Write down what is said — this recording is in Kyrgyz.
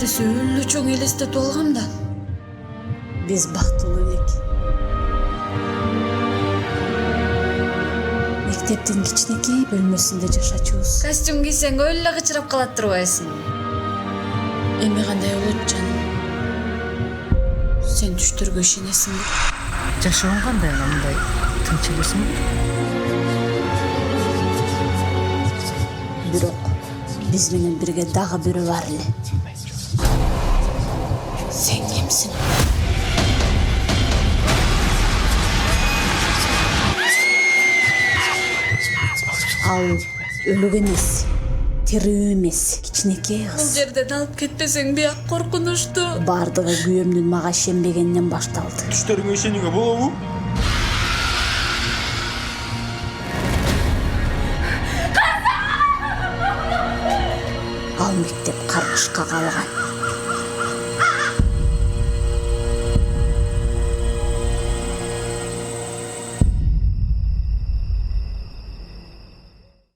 эртеси өлө чоң элестетип алгам да. Биз бактылуу элек. Мектептин кичинекей бөлмөсүндө жашачубуз. Костюм кийсең өлө кычырап калат турбайсың. Эми кандай болот жаным? Сен түштөргө ишенесиңби? Жашоон кандай ана мындай тынч элесиңби? Бирок биз менен бирге дагы бирөө бар эле. Сен кимсиң? Ал өлүк эмес, тирүү эмес, кичинекей Бул кыз. жерден алып кетпесең бияк коркунучтуу. Бардыгы күйөөмдүн мага ишенбегенинен башталды. Түштөрүңө ишенүүгө болобу? Ал мектеп каргышка калган.